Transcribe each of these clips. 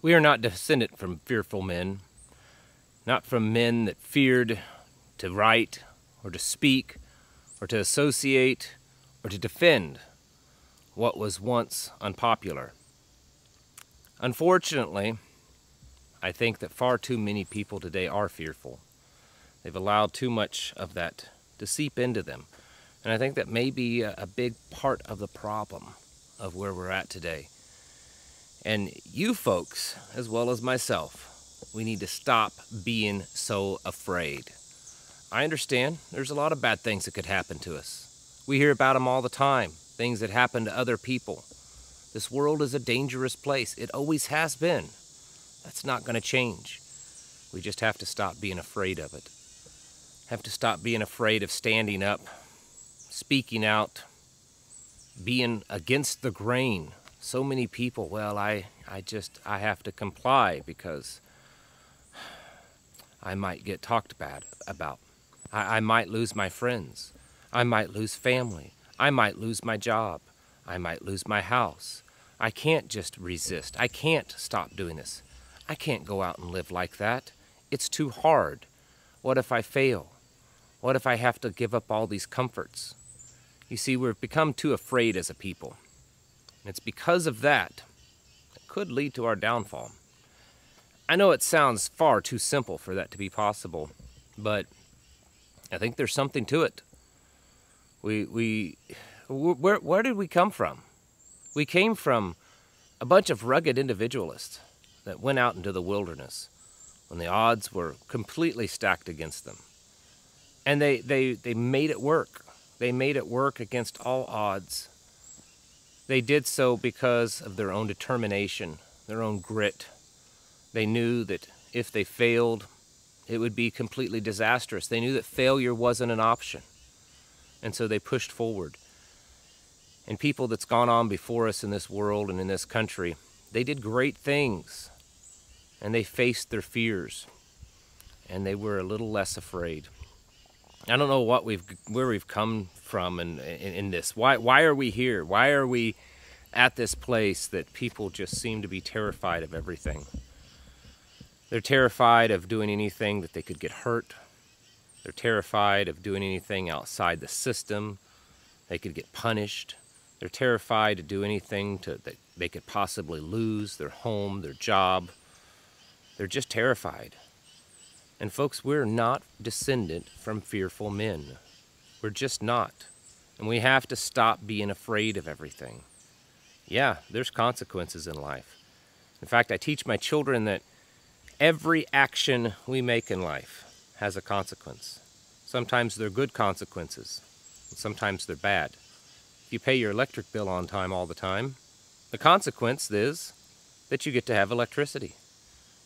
We are not descended from fearful men, not from men that feared to write or to speak or to associate or to defend what was once unpopular. Unfortunately, I think that far too many people today are fearful. They've allowed too much of that to seep into them. And I think that may be a big part of the problem of where we're at today. And you folks, as well as myself, we need to stop being so afraid. I understand there's a lot of bad things that could happen to us. We hear about them all the time, things that happen to other people. This world is a dangerous place. It always has been. That's not going to change. We just have to stop being afraid of it. Have to stop being afraid of standing up, speaking out, being against the grain. So many people, well, I have to comply because I might get talked bad about. I might lose my friends. I might lose family. I might lose my job. I might lose my house. I can't just resist. I can't stop doing this. I can't go out and live like that. It's too hard. What if I fail? What if I have to give up all these comforts? You see, we've become too afraid as a people. And it's because of that could lead to our downfall. I know it sounds far too simple for that to be possible, but I think there's something to it. Where did we come from? We came from a bunch of rugged individualists that went out into the wilderness when the odds were completely stacked against them. And they made it work. They made it work against all odds. They did so because of their own determination, their own grit. They knew that if they failed, it would be completely disastrous. They knew that failure wasn't an option. And so they pushed forward. And people that's gone on before us in this world and in this country, they did great things. And they faced their fears. And they were a little less afraid. I don't know where we've come from in this. Why are we here? Why are we at this place that people just seem to be terrified of everything? They're terrified of doing anything that they could get hurt. They're terrified of doing anything outside the system. They could get punished. They're terrified to do anything that they could possibly lose, their home, their job. They're just terrified. And folks, we're not descendant from fearful men. We're just not. And we have to stop being afraid of everything. Yeah, there's consequences in life. In fact, I teach my children that every action we make in life has a consequence. Sometimes they're good consequences, and sometimes they're bad. If you pay your electric bill on time all the time, the consequence is that you get to have electricity.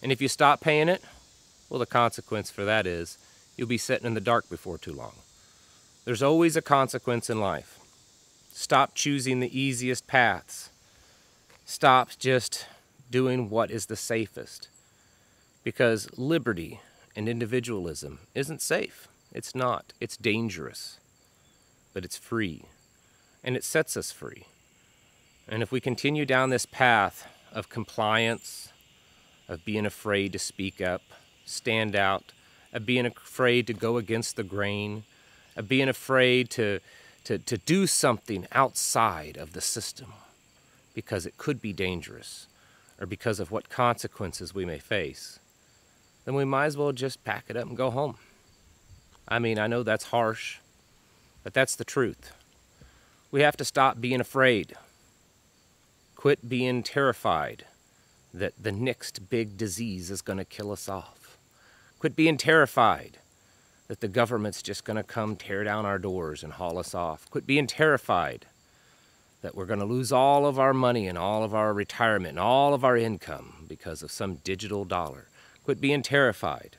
And if you stop paying it, well, the consequence for that is you'll be sitting in the dark before too long. There's always a consequence in life. Stop choosing the easiest paths. Stop just doing what is the safest. Because liberty and individualism isn't safe. It's not. It's dangerous. But it's free. And it sets us free. And if we continue down this path of compliance, of being afraid to speak up, stand out, of being afraid to go against the grain, of being afraid to do something outside of the system because it could be dangerous or because of what consequences we may face, then we might as well just pack it up and go home. I mean, I know that's harsh, but that's the truth. We have to stop being afraid. Quit being terrified that the next big disease is going to kill us off. Quit being terrified that the government's just going to come tear down our doors and haul us off. Quit being terrified that we're going to lose all of our money and all of our retirement and all of our income because of some digital dollar. Quit being terrified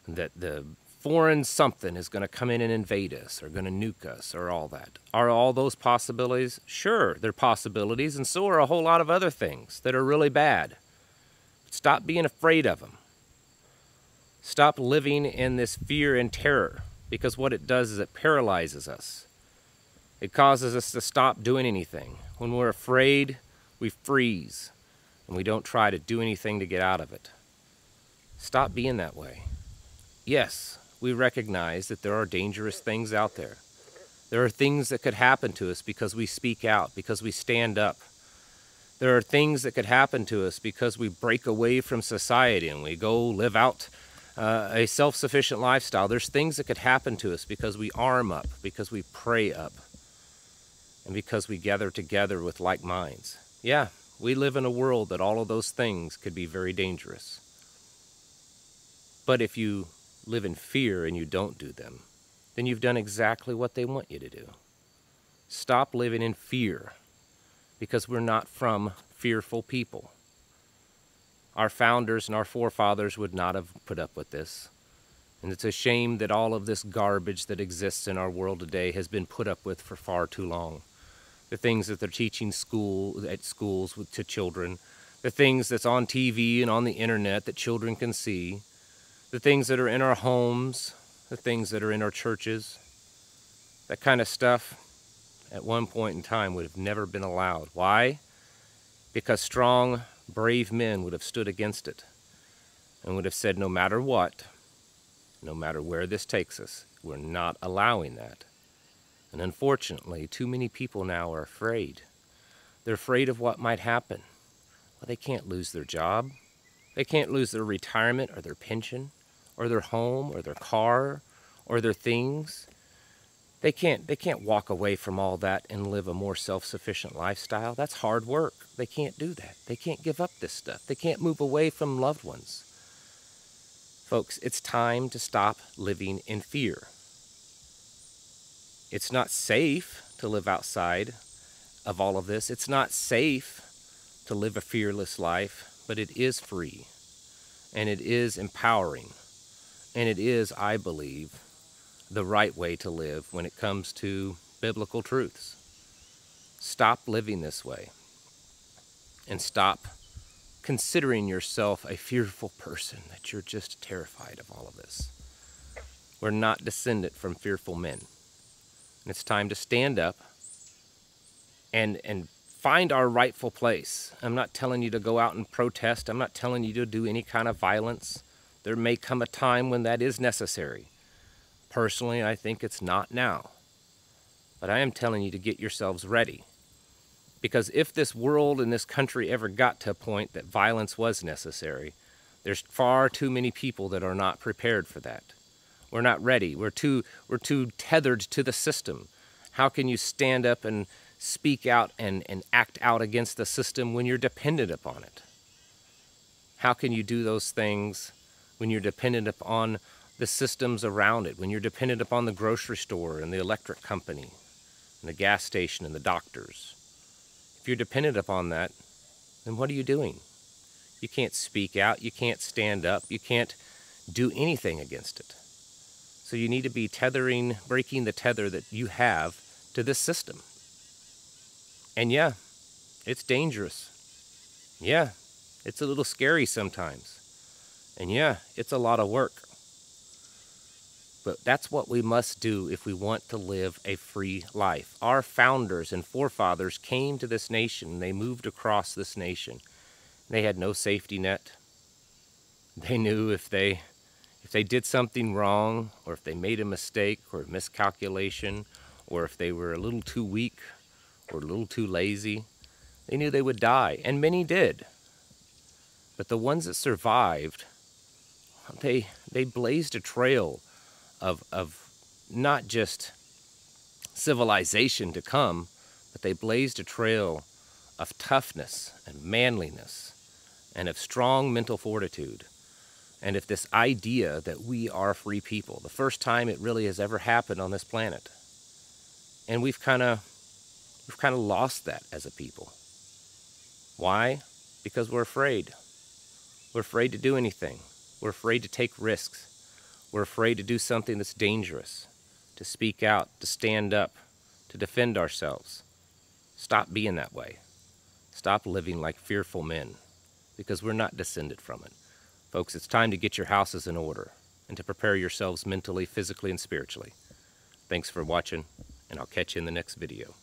that the foreign something is going to come in and invade us or going to nuke us or all that. Are all those possibilities? Sure, they're possibilities, and so are a whole lot of other things that are really bad. But stop being afraid of them. Stop living in this fear and terror, because what it does is it paralyzes us. It causes us to stop doing anything. When we're afraid, we freeze. and we don't try to do anything to get out of it. Stop being that way. Yes, we recognize that there are dangerous things out there. There are things that could happen to us because we speak out, because we stand up. There are things that could happen to us because we break away from society and we go live out a self-sufficient lifestyle. There's things that could happen to us because we arm up, because we pray up, and because we gather together with like minds. Yeah, we live in a world that all of those things could be very dangerous. But if you live in fear and you don't do them, then you've done exactly what they want you to do. Stop living in fear, because we're not from fearful people. Our founders and our forefathers would not have put up with this. And it's a shame that all of this garbage that exists in our world today has been put up with for far too long. The things that they're teaching at schools to children, the things that's on TV and on the internet that children can see, the things that are in our homes, the things that are in our churches, that kind of stuff at one point in time would have never been allowed. Why? Because strong, brave men would have stood against it and would have said, no matter what, no matter where this takes us, we're not allowing that. And unfortunately, too many people now are afraid. They're afraid of what might happen. Well, they can't lose their job. They can't lose their retirement or their pension or their home or their car or their things. They can't walk away from all that and live a more self-sufficient lifestyle. That's hard work. They can't do that. They can't give up this stuff. They can't move away from loved ones. Folks, it's time to stop living in fear. It's not safe to live outside of all of this. It's not safe to live a fearless life, but it is free, and it is empowering, and it is, I believe, the right way to live when it comes to biblical truths. Stop living this way, and stop considering yourself a fearful person, that you're just terrified of all of this. We're not descendant from fearful men. And it's time to stand up and find our rightful place. I'm not telling you to go out and protest. I'm not telling you to do any kind of violence. There may come a time when that is necessary. Personally, I think it's not now. But I am telling you to get yourselves ready. Because if this world and this country ever got to a point that violence was necessary, there's far too many people that are not prepared for that. We're not ready. We're too tethered to the system. How can you stand up and speak out and act out against the system when you're dependent upon it? How can you do those things when you're dependent upon the systems around it, when you're dependent upon the grocery store and the electric company and the gas station and the doctors? If you're dependent upon that, then what are you doing? You can't speak out. You can't stand up. You can't do anything against it. So you need to be breaking the tether that you have to this system. And yeah, it's dangerous. Yeah, it's a little scary sometimes. And yeah, it's a lot of work. But that's what we must do if we want to live a free life. Our founders and forefathers came to this nation. They moved across this nation. They had no safety net. They knew if they did something wrong, or if they made a mistake or a miscalculation, or if they were a little too weak or a little too lazy, they knew they would die, and many did. But the ones that survived, they blazed a trail of not just civilization to come, but they blazed a trail of toughness and manliness and of strong mental fortitude. And if this idea that we are free people, the first time it really has ever happened on this planet. And we've kind of lost that as a people. Why? Because we're afraid. We're afraid to do anything. We're afraid to take risks. We're afraid to do something that's dangerous, to speak out, to stand up, to defend ourselves. Stop being that way. Stop living like fearful men, because we're not descended from it. Folks, it's time to get your houses in order and to prepare yourselves mentally, physically, and spiritually. Thanks for watching, and I'll catch you in the next video.